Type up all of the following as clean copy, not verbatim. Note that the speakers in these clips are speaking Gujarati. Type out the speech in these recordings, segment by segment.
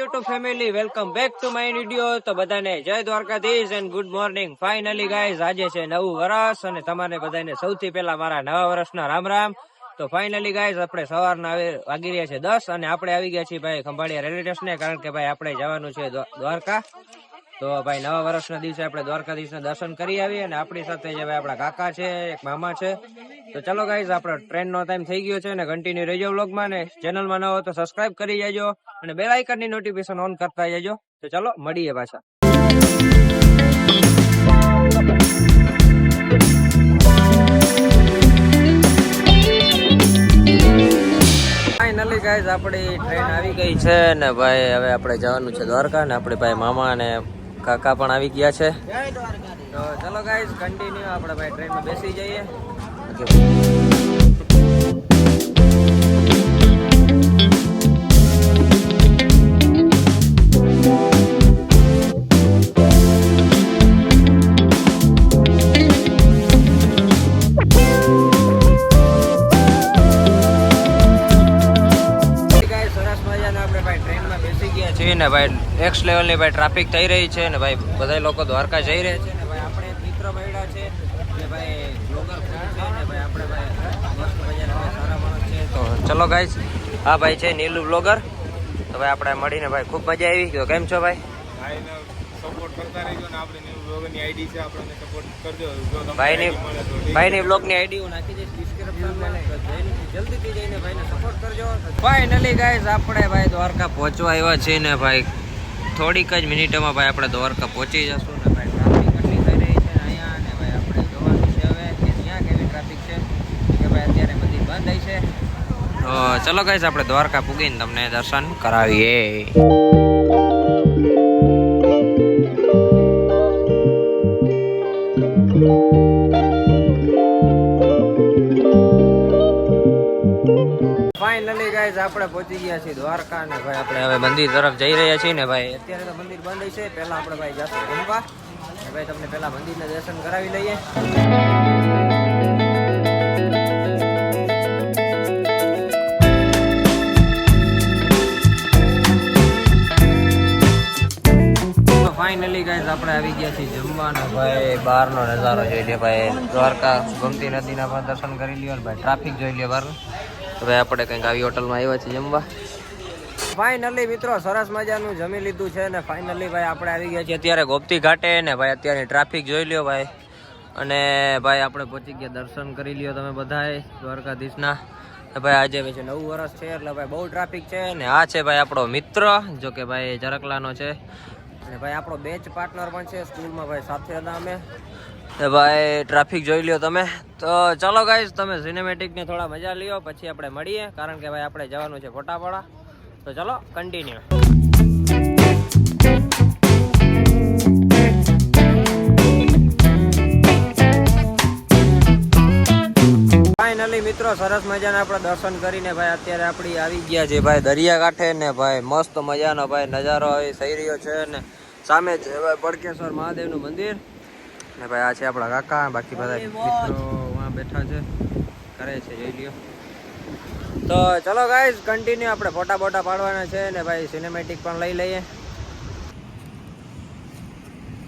YouTube family, welcome back to my video. તો બધાને જય Dwarkadhish and good morning. Finally guys, આજે છે નવું વર્ષ અને તમારે બધાને સૌથી પહેલા મારા નવા વર્ષના રામ રામ. તો ફાઇનલી ગાઈઝ, આપણે સવારના વાગી રહ્યા છે 10 અને આપણે આવી ગયા છીએ ભાઈ ખંભાળિયા રેલવે સ્ટેશને, કારણ કે ભાઈ આપણે જવાનું છે દ્વારકા. તો ભાઈ નવા વર્ષના દિવસે આપણે દ્વારકાધીશના દર્શન કરી આવીએ અને આપણી સાથે જે ભાઈ આપણા કાકા છે, એક મામા છે. તો ચલો ગાઈઝ, આપણો ટ્રેનનો ટાઈમ થઈ ગયો છે અને કન્ટિન્યુ રહેજો વ્લોગમાં, ને ચેનલમાં ન હો તો સબસ્ક્રાઇબ કરી જજો અને બેલ આઇકનની નોટિફિકેશન ઓન કરતા જજો. તો ચલો મળીએ પાછા. ફાઇનલી ગાઈઝ, આપણી ટ્રેન આવી ગઈ છે ને ભાઈ હવે આપણે જવાનું છે દ્વારકા, ને આપણે ભાઈ મામા અને કાકા પણ આવી ગયા છે. તો ચલો ગાઈઝ, કન્ટિન્યુ આપણે ભાઈ ટ્રેનમાં બેસી જઈએ. ને ભાઈ નેક્સ્ટ લેવલની ભાઈ ટ્રાફિક થઈ રહી છે ને ભાઈ બધા લોકો દ્વારકા જઈ રહ્યા છે ને ભાઈ આપણે મિત્ર મળ્યા છે ને ભાઈ બ્લોગર છે ને ભાઈ આપણે ભાઈ મસ્ત મજાના ભાઈ સારા માણસ છે. તો ચલો ગાઈઝ, હા ભાઈ છે નીલુ બ્લોગર. તો ભાઈ આપણે મળીને ભાઈ ખૂબ મજા આવી. તો કેમ છો ભાઈ? સપોર્ટ કરતા રહેજો ને આપણે નીલુ બ્લોગરની આઈડી છે, આપણને સપોર્ટ કરજો. ભાઈની બ્લોગની આઈડી હું નાખી દઈશ ડિસ્ક્રિપ્શનમાં, જલ્દીથી જઈને ભાઈને સપોર્ટ કરજો. ફાઇનલી ગાઈઝ, આપણે ભાઈ દ્વારકા પહોંચવા આવ્યા છીએ ને ભાઈ થોડીક જ મિનિટોમાં ભાઈ આપણે દ્વારકા પહોંચી જશું ને ભાઈ ટ્રાફિક કેટલી થઈ રહી છે અહીંયા, ને ભાઈ આપણે જોવાનું છે હવે કે ત્યાં કેવી ટ્રાફિક છે કે ભાઈ અત્યારે મંદિર બંધ છે. તો ચલો ગાઈઝ, આપણે દ્વારકા પૂગીને તમને દર્શન કરાવીએ. ફાઇનલી ગાઈઝ, આપણે પહોંચી ગયા છીએ દ્વારકા ને ભાઈ આપણે હવે મંદિર તરફ જઈ રહ્યા છીએ ને ભાઈ અત્યારે તો મંદિર બંધ છે. પહેલા આપણે ભાઈ જશું જમવા ને ભાઈ તમને પહેલા મંદિરના દર્શન કરાવી લઈએ. ફાઇનલી ગાઈઝ, આપણે આવી ગયા છીએ જમવાનો ભાઈ બહારનો નજારો જોઈ લે ભાઈ. દ્વારકા ગમતી નદીના પણ દર્શન કરી લ્યો ને ભાઈ ટ્રાફિક જોઈ લે બહારનું. તો ભાઈ આપણે કંઈક આવી હોટલમાં આવ્યા છીએ જમવા. ફાઇનલી મિત્રો સરસ મજાનું જમી લીધું છે ને ફાઇનલી ભાઈ આપણે આવી ગયા છીએ અત્યારે ગોપતી ઘાટે ને ભાઈ અત્યારની ટ્રાફિક જોઈ લ્યો ભાઈ. અને ભાઈ આપણે પહોંચી ગયા, દર્શન કરી લ્યો તમે બધાએ દ્વારકાધીશના. ભાઈ આજે છે નવું વર્ષ છે એટલે ભાઈ બહુ ટ્રાફિક છે ને. આ છે ભાઈ આપણો મિત્ર, જો કે ભાઈ ઝરકલાનો છે અને ભાઈ આપણો બેચ પાર્ટનર પણ છે સ્કૂલમાં ભાઈ સાથે હતા અમે. ભાઈ ટ્રાફિક જોઈ લ્યો તમે. તો ચલો ગાઈઝ, તમે સિનેમેટિકને થોડા મજા લ્યો પછી આપણે મળીએ, કારણ કે ભાઈ આપણે જવાનું છે ફોટાપાડા. તો ચલો કન્ટિન્યુ. ફાઇનલી મિત્રો સરસ મજાના આપણે દર્શન કરીને ભાઈ અત્યારે આપણી આવી ગયા છે ભાઈ દરિયા કાંઠે ને ભાઈ મસ્ત મજાનો ભાઈ નજારો થઈ રહ્યો છે ને સામે છે ભાઈ પડકેશ્વર મહાદેવનું મંદિર ને ભાઈ આ છે આપણા કાકા, બાકી બધા મિત્રો વहाँ બેઠા છે કરે છે જોઈ લ્યો. તો ચલો ગાઈઝ કન્ટિન્યુ, આપણે ફોટા બોટા પાડવાના છે ને ભાઈ સિનેમેટિક પણ લઈ લઈએ.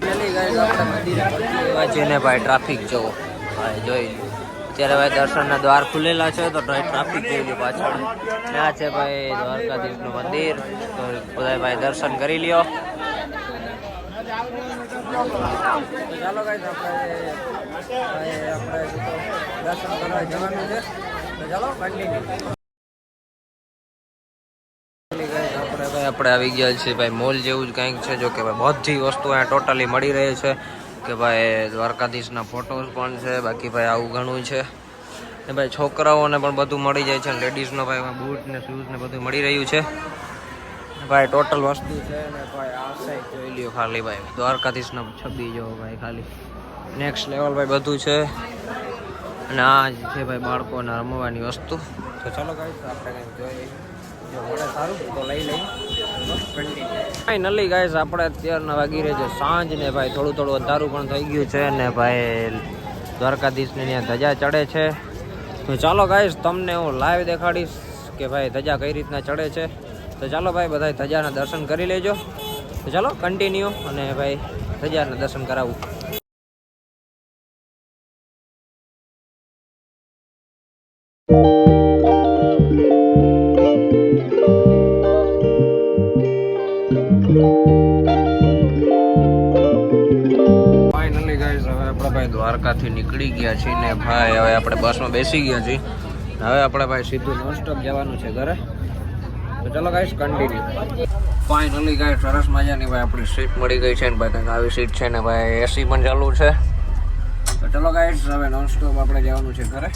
ગાઈઝ આપણે મંદિરે પહોંચી ગયા છીએ ને ભાઈ ટ્રાફિક જોવો ભાઈ જોઈ લ્યો. અત્યારે ભાઈ દર્શનના દ્વાર ખુલેલા છે તો ટ્રાફિક જોઈ લ્યો પાછળ. ત્યાં છે ભાઈ દ્વારકાધીશનું મંદિર, તો બધા ભાઈ દર્શન કરી લ્યો. ચાલો ગાઈઝ, આપણે દર્શન કરવા જવાનું છે. તો ચાલો કન્ટિન્યુ. આપણે આવી ગયા છીએ ભાઈ મોલ જેવું જ કંઈક છે, જો કે ભાઈ બધી વસ્તુ અહીંયા ટોટલી મળી રહે છે કે ભાઈ દ્વારકાધીશના ફોટોસ પણ છે, બાકી ભાઈ આવું ઘણું છે ને ભાઈ છોકરાઓને પણ બધું મળી જાય છે. લેડીઝનો ભાઈ બૂટ ને શૂઝ ને બધું મળી રહ્યું છે ભાઈ. ટોટલ વસ્તુ છે ને ભાઈ આ સાઈડ જોઈ લ્યો ખાલી ભાઈ દ્વારકાધીશના છબી જો ભાઈ ખાલી નેક્સ્ટ લેવલ ભાઈ બધું છે. અને આ જ છે ભાઈ બાળકોને રમવાની વસ્તુ. તો ચાલો ગાઈસ આપણે કંઈક જોઈએ, જો મળે સારું તો લઈ લઈએ. ફાઇનલી ગાઈસ, આપણે અત્યારના વાગી રહે છે સાંજ ને ભાઈ થોડું અંધારું પણ થઈ ગયું છે ને ભાઈ દ્વારકાધીશને ત્યાં ધજા ચડે છે. તો ચાલો ગાઈસ તમને હું લાઈવ દેખાડીશ કે ભાઈ ધજા કઈ રીતના ચડે છે. તો ચાલો ભાઈ બધા ધજાના દર્શન કરી લેજો. તો ચાલો કન્ટિન્યુ અને ભાઈ ધજાના દર્શન કરાવું. ફાઇનલી ગાઈસ હવે આપણે ભાઈ દ્વારકાથી નીકળી ગયા છીએ ને ભાઈ હવે આપણે બસમાં બેસી ગયા છીએ. હવે આપણે ભાઈ સીધું નોન સ્ટોપ જવાનું છે ઘરે. તો ચલો ગાઈસ કન્ટિન્યુ. ફાઇનલી ગાઈસ સરસ મજાની ભાઈ આપણી સીટ મળી ગઈ છે ને ભાઈ કંઈક આવી સીટ છે ને ભાઈ એસી પણ ચાલુ છે. તો ચલો ગાઈસ હવે નોન સ્ટોપ આપણે જવાનું છે ઘરે.